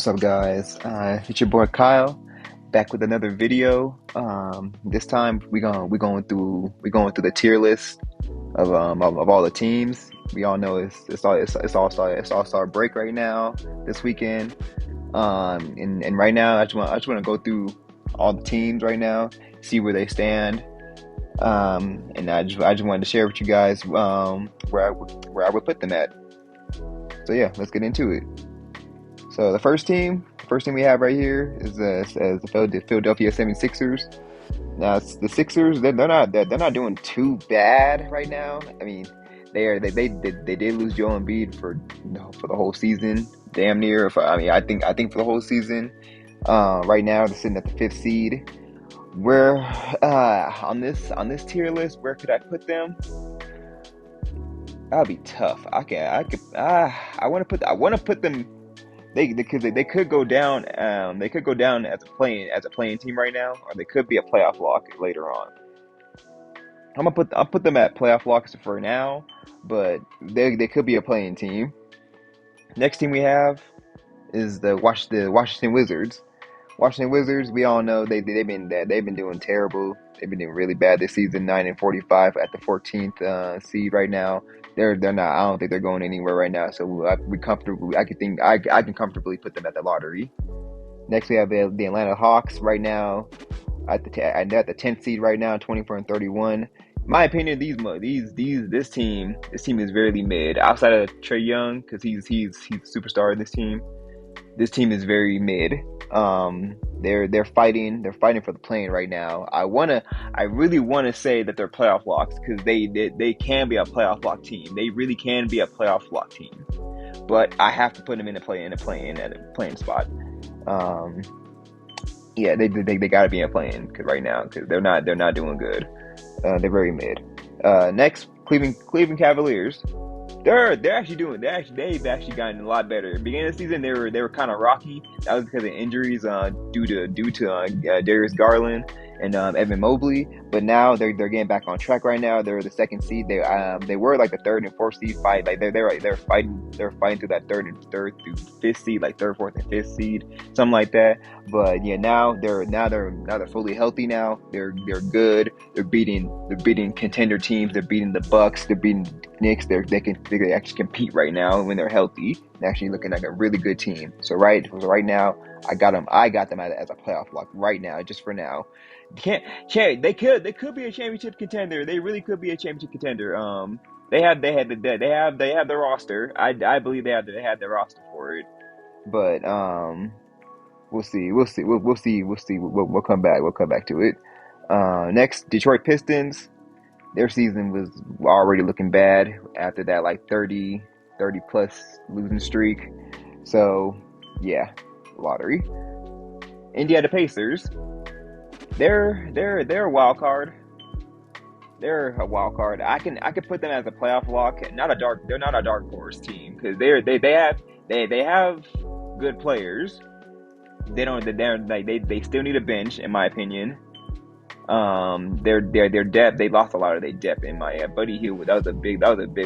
What's up, guys? It's your boy Kyle, back with another video. This time we going through the tier list of all the teams. We all know it's all-star break right now this weekend. And right now I just want to go through all the teams right now, see where they stand. And I just wanted to share with you guys where I would put them at. So yeah, let's get into it. So the first team we have right here is the Philadelphia 76ers. Now the Sixers, they're not doing too bad right now. I mean, they did lose Joel Embiid for the whole season, damn near. I think for the whole season. Right now they're sitting at the fifth seed. Where on this tier list, where could I put them? That'd be tough. I want to put them. They could go down. They could go down as a playing team right now, or they could be a playoff lock later on. I'll put them at playoff locks for now, but they could be a playing team. Next team we have is the Washington Wizards. Washington Wizards, we all know they've been doing terrible. They've been doing really bad this season. 9-45 at the 14th seed right now. They're not. I don't think they're going anywhere right now. So I can comfortably put them at the lottery. Next we have the Atlanta Hawks right now at the 10th seed right now, 24-31. In my opinion, this team is very mid. Outside of Trae Young, because he's a superstar in this team. This team is very mid. They're fighting for the play-in right now. I really wanna say that they're playoff locks, because they can be a playoff lock team. They really can be a playoff lock team. But I have to put them in a play-in spot. Yeah, they gotta be in a play-in right now, because they're not doing good. They're very mid. Next, Cleveland Cavaliers. They've actually gotten a lot better. Beginning of the season, they were kind of rocky. That was because of injuries due to Darius Garland and Evan Mobley. But now they're getting back on track right now. They're the second seed. They were like the third and fourth seed fight. Like they're fighting through that third through fifth seed, like third, fourth, and fifth seed, something like that. But yeah, now they're fully healthy. Now they're good. They're beating contender teams. They're beating the Bucks. They're beating Knicks. They actually compete right now when they're healthy. They're actually looking like a really good team. So right now, I got them as a playoff lock right now, just for now. They could be a championship contender. They really could be a championship contender. They have the roster. I believe they have the roster for it. But we'll see. We'll see. We'll come back. We'll come back to it. Next, Detroit Pistons. Their season was already looking bad after that, like 30 plus losing streak. So yeah, lottery. Indiana Pacers. They're a wild card. They're a wild card. I can put them as a playoff lock. They're not a dark horse team, because they have good players. They still need a bench, in my opinion. Their depth, they lost a lot of their depth. In my Buddy Hield, that was a big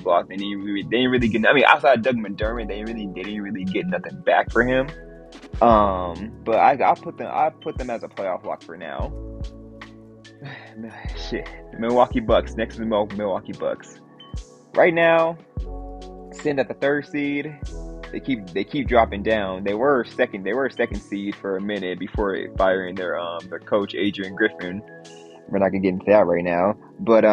loss. They didn't really get. I mean, outside of Doug McDermott, they didn't really get nothing back for him. But I put them as a playoff lock for now. Shit, Milwaukee Bucks. Next is the Milwaukee Bucks. Right now, sitting at the third seed. They keep dropping down. They were second seed for a minute before firing their coach Adrian Griffin. We're not gonna get into that right now. But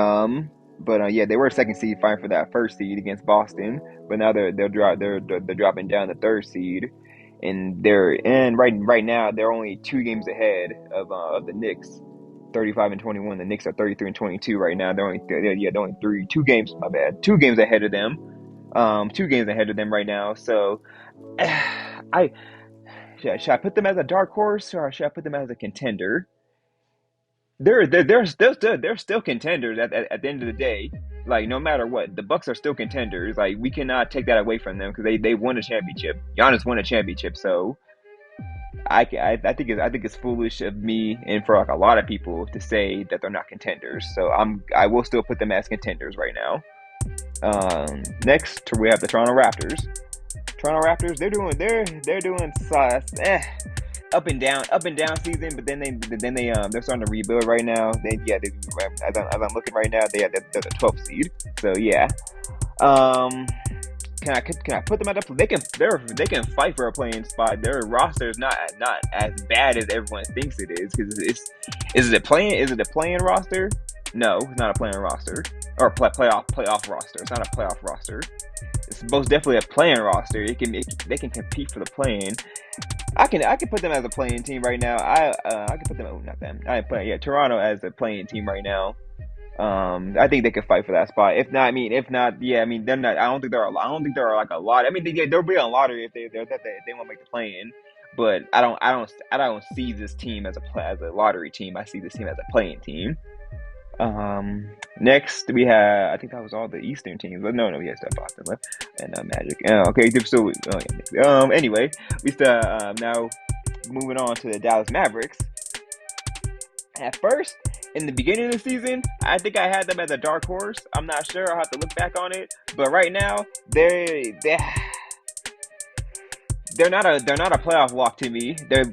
yeah, they were second seed, fighting for that first seed against Boston. But now they're dropping down the third seed, and right now they're only 2 games ahead of the Knicks, 35-21. The Knicks are 33-22 right now. They're only 2 games. My bad, 2 games ahead of them. 2 games ahead of them right now. So, should I put them as a dark horse, or should I put them as a contender? They're still contenders at the end of the day. Like, no matter what, the Bucks are still contenders. Like, we cannot take that away from them, because they won a championship. Giannis won a championship. So I think it's foolish of me, and for like a lot of people, to say that they're not contenders. So I will still put them as contenders right now. Next, we have the Toronto Raptors. Toronto Raptors, they're doing up and down season, but they're starting to rebuild right now. As I'm looking right now, they're the 12th seed. So yeah, um, can I put them at the they can fight for a playing spot. Their roster is not as bad as everyone thinks it is. Because is it a playing roster? No, it's not a playing roster or playoff roster. It's not a playoff roster. It's most definitely a playing roster. They can compete for the playing. I can put them as a playing team right now. I can put them. Oh, not them. I put Toronto as a playing team right now. I think they could fight for that spot. If not, yeah, I mean, they're not. I don't think they're like a lot. I mean, they'll be on lottery if they want to make the play in. But I don't see this team as a lottery team. I see this team as a playing team. Next we have, I think that was all the Eastern teams, but no, we have stuff Boston left and Magic. Okay, so anyway, we still now moving on to the Dallas Mavericks. At first, in the beginning of the season, I think I had them as a dark horse. I'm not sure. I'll have to look back on it. But right now, they're not a playoff lock to me. They're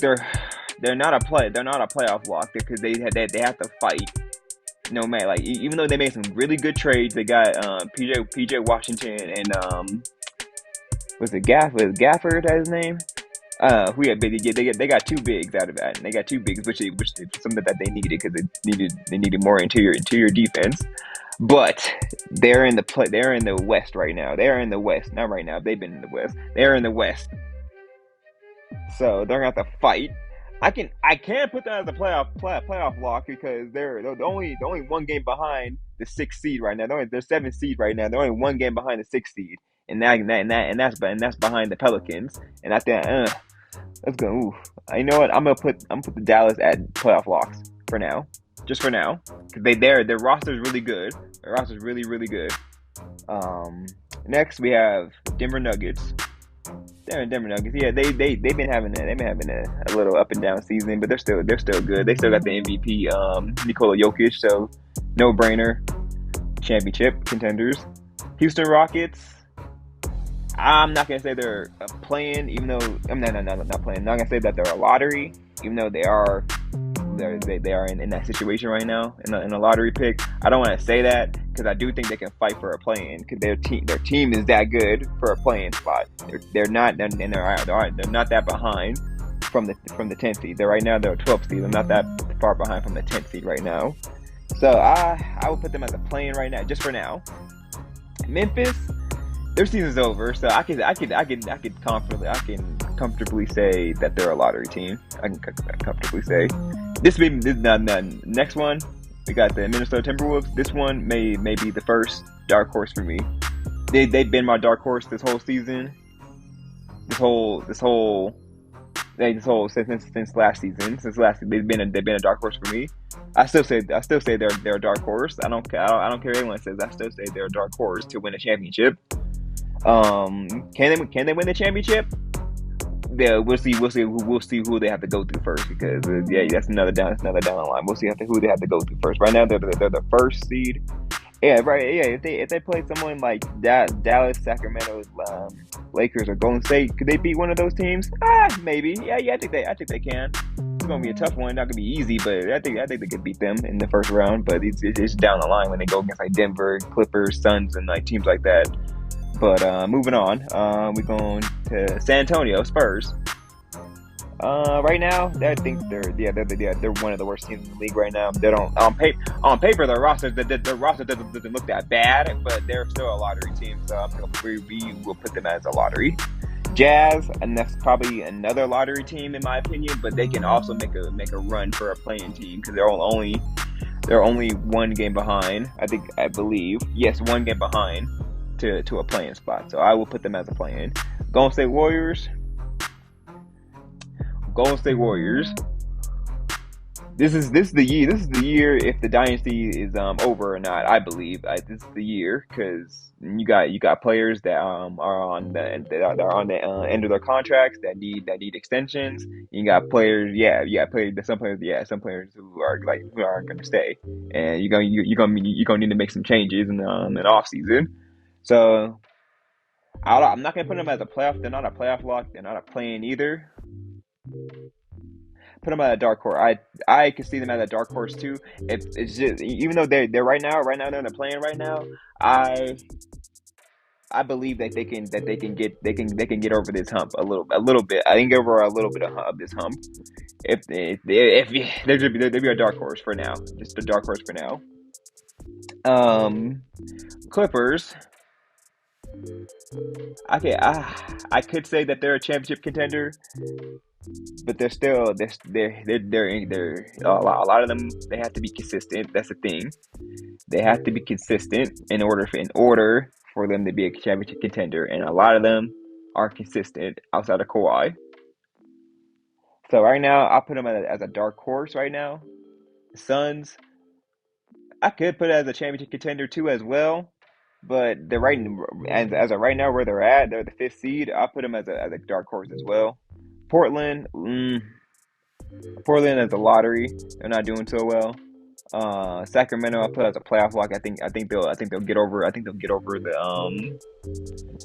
not a playoff lock because they have to fight. No man, like even though they made some really good trades, they got PJ Washington and was it Gafford? That his name? Who had big? They got two bigs out of that, and they got two bigs, which is something that they needed because they needed more interior defense. But they're in the West right now. They're in the West, not right now. They've been in the West. They're in the West, so they're gonna have to fight. I can put that as a playoff lock because they're the only one game behind the sixth seed right now. They're seventh seed right now. They're only one game behind the sixth seed, and that's behind the Pelicans. And I think let's go. Ooh. You know what? I'm gonna put the Dallas at playoff locks for now, just for now, because their roster is really good. Their roster is really good. Next we have Denver Nuggets. Denver Nuggets. Yeah, they've been having a little up and down season, but they're still good. They still got the MVP, Nikola Jokic, so no brainer. Championship contenders. Houston Rockets. I'm not gonna say they're playing, even though I'm not playing. I'm not gonna say that they're a lottery, even though they are in that situation right now in a lottery pick. I don't want to say that because I do think they can fight for a play-in because their team is that good for a play-in spot. They're not that behind from the 10th seed. They're 12th seed. They're not that far behind from the 10th seed right now. So I would put them as a play-in right now, just for now. Memphis, their season's over, so I can comfortably say that they're a lottery team. I can comfortably say. The next one, we got the Minnesota Timberwolves. This one may be the first dark horse for me. They've been my dark horse this whole season. Since last season. They've been a dark horse for me. I still say they're a dark horse. I don't care what anyone says. I still say they're a dark horse to win a championship. Can they win the championship? Yeah, we'll see who they have to go through first because that's another down the line. We'll see who they have to go through first. Right now they're the first seed. Yeah, right. Yeah, if they play someone like Dallas, Sacramento, Lakers, or Golden State, could they beat one of those teams? Maybe. Yeah. I think they can. It's gonna be a tough one. Not gonna be easy, but I think they could beat them in the first round. But it's down the line when they go against like Denver, Clippers, Suns, and like teams like that. But moving on, we're going to San Antonio Spurs. Right now, I think they're one of the worst teams in the league right now. They don't on paper their roster doesn't look that bad, but they're still a lottery team. So we will put them as a lottery. Jazz, and that's probably another lottery team in my opinion, but they can also make a run for a playing team because they're only one game behind. I believe one game behind to a playing spot. So I will put them as a playing. Golden State Warriors. This is the year if the dynasty is over or not. I believe this is the year because you got players that are on the end of their contracts that need extensions. You got players, some players who aren't going to stay, and you're gonna need to make some changes in off season. So I'm not gonna put them as a playoff. They're not a playoff lock. They're not a play-in either. Put them at a dark horse. I can see them as a dark horse too. It's just even though they're right now they're in the play-in right now. I I believe that they can get over this hump a little bit. I think over a little bit of this hump. If they'd be a dark horse for now, just a dark horse for now. Um, Clippers. Okay, I could say that they're a championship contender, but they're still they're a lot of them. They have to be consistent. That's the thing. They have to be consistent in order for them to be a championship contender, and a lot of them are consistent outside of Kawhi. So right now, I'll put them as a dark horse. Right now, the Suns. I could put it as a championship contender too as well, but they're right as of right now where they're at. They're the fifth seed. I'll put them as a dark horse as well. Portland, Portland is a lottery. They're not doing so well. Sacramento, I put as a playoff lock. I think they'll get over. I think they'll get over the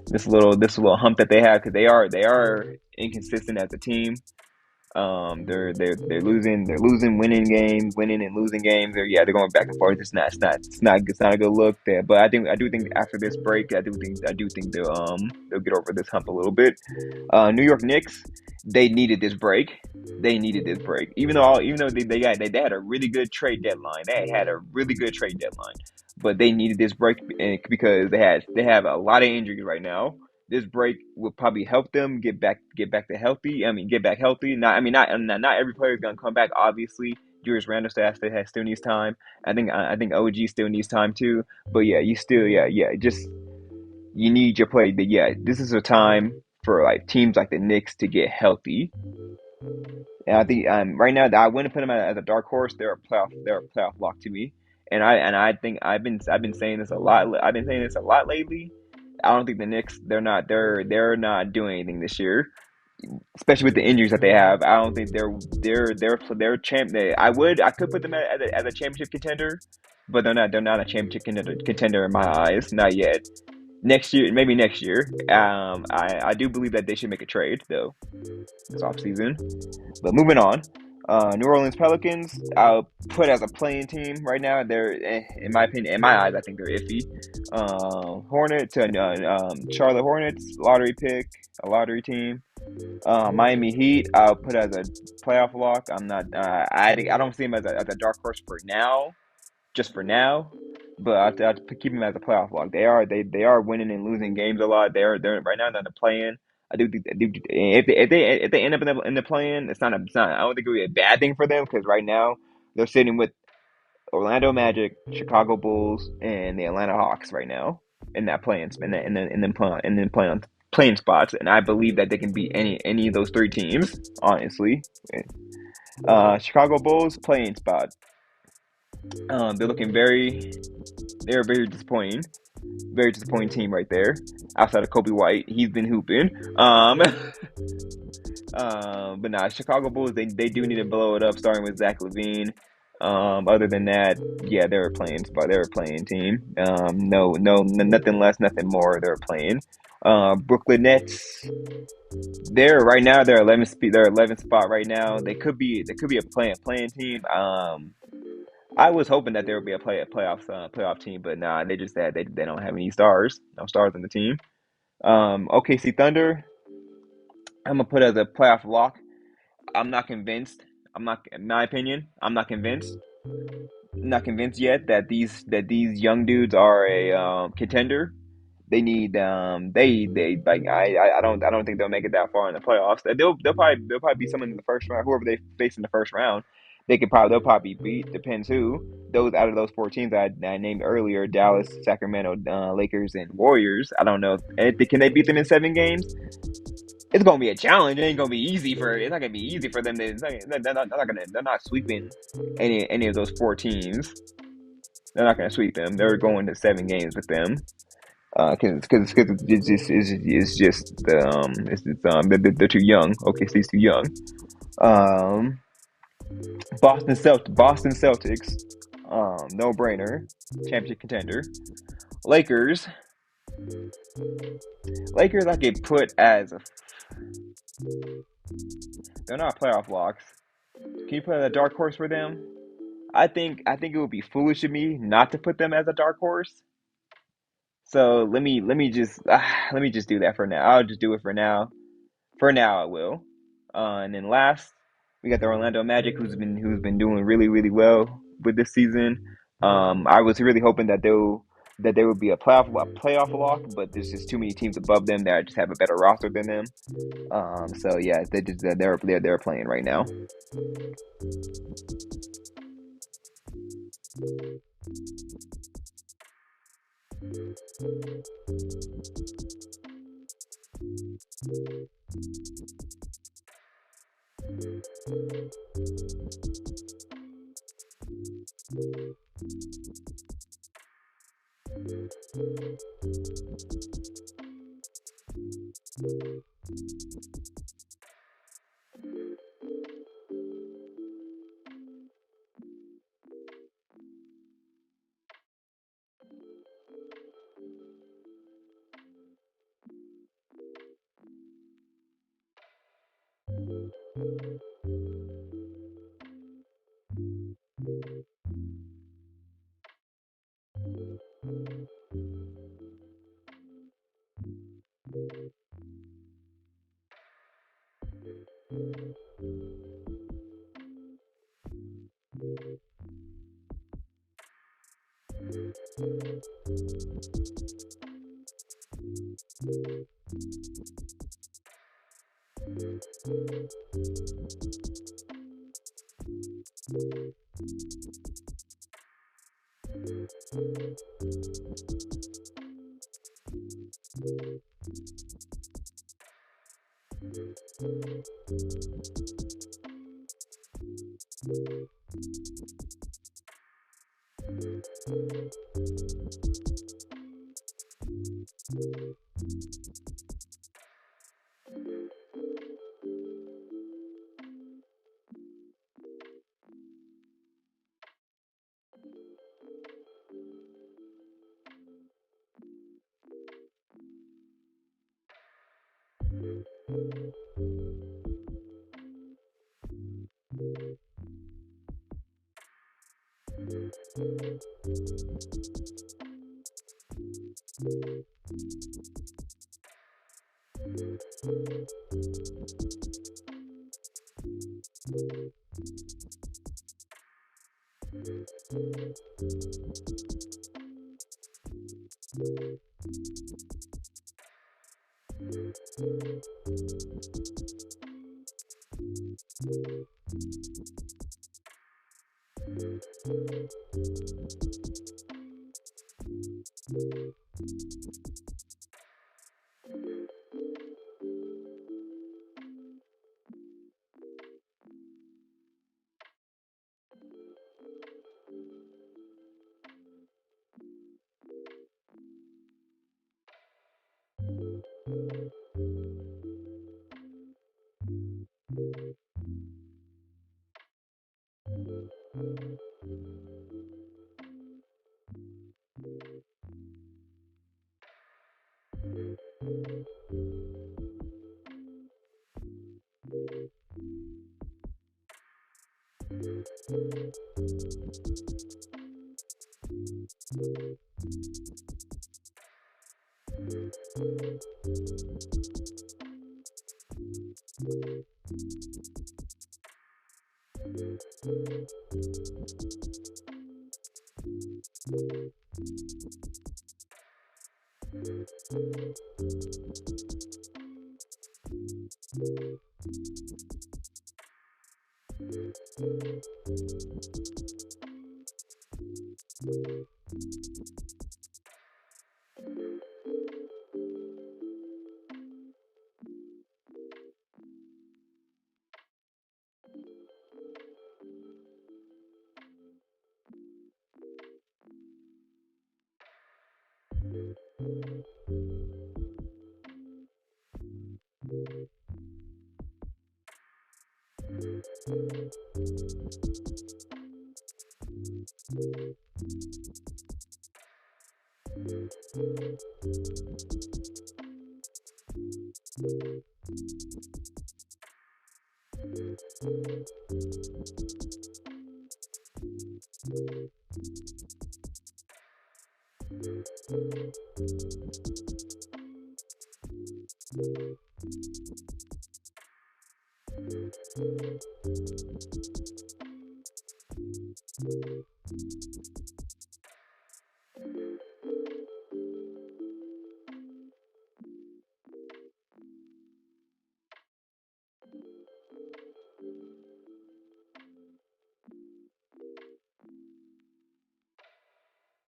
this little hump that they have because they are inconsistent as a team. They're losing, winning and losing games. They're going back and forth. It's not a good look there. But I do think after this break, I do think they'll get over this hump a little bit. New York Knicks, they needed this break. They needed this break. Even though they had a really good trade deadline. They had a really good trade deadline, but they needed this break because they have a lot of injuries right now. This break will probably help them get back to healthy. I mean, get back healthy. Not every player is gonna come back. Obviously, Julius Randle still needs time. I think OG still needs time too. But yeah, you still just you need your play. Yeah, this is a time for like teams like the Knicks to get healthy. And I think right now I wouldn't put them as a dark horse. They're a playoff lock to me. And I think I've been saying this a lot. I've been saying this a lot lately. I don't think the Knicks they're not doing anything this year, especially with the injuries that they have. I don't think they're champ. I could put them as a championship contender, but they're not a championship contender in my eyes. Not yet. Next year, maybe next year. I do believe that they should make a trade though this offseason. But moving on, New Orleans Pelicans, I'll put as a playing team right now. In my opinion, in my eyes, I think they're iffy. Charlotte Hornets, lottery pick, a lottery team. Miami Heat, I'll put as a playoff lock. I'm not. I don't see them as a dark horse for now, just for now. But I keep them as a playoff lock. They are winning and losing games a lot. They're right now they're in the play-in. If they end up in the play-in, it's not. I don't think it would be a bad thing for them because right now they're sitting with Orlando Magic, Chicago Bulls, and the Atlanta Hawks right now in that play-in playing spots. And I believe that they can beat any of those three teams. Honestly, Chicago Bulls playing spot. They're looking they're very disappointing. Very disappointing team right there. Outside of Kobe White, he's been hooping. But nah, Chicago Bulls, they do need to blow it up, starting with Zach LaVine. Other than that, yeah, they're a playing team. No, nothing less, nothing more. They're playing. Brooklyn Nets, they're 11th spot right now. They could be a playing team. I was hoping that there would be a playoff team, but nah, they don't have any stars, no stars on the team. OKC Thunder, I'm gonna put as a playoff lock. I'm not convinced. I'm not, in my opinion, I'm not convinced. Not convinced yet that these young dudes are a contender. I don't think they'll make it that far in the playoffs. They'll probably be someone in the first round. Whoever they face in the first round, they'll probably beat. Depends who. Those out of those four teams I named earlier: Dallas, Sacramento, Lakers, and Warriors. I don't know. Can they beat them in 7 games? It's gonna be a challenge. It ain't gonna be easy for. It's not gonna be easy for them. They're not sweeping any of those four teams. They're not gonna sweep them. They're going to 7 games with them. Because it's just they're too young. OKC's too young. Um, Boston Celtics, no brainer, championship contender. Lakers, Lakers I could put as a, they're not playoff locks. Can you put a dark horse for them? I think it would be foolish of me not to put them as a dark horse. So let me just do that for now. I'll just do it for now. For now, I will. And then last, we got the Orlando Magic, who's been doing really really well with this season. I was really hoping that they would be a playoff lock, but there's just too many teams above them that just have a better roster than them. So yeah, they're playing right now.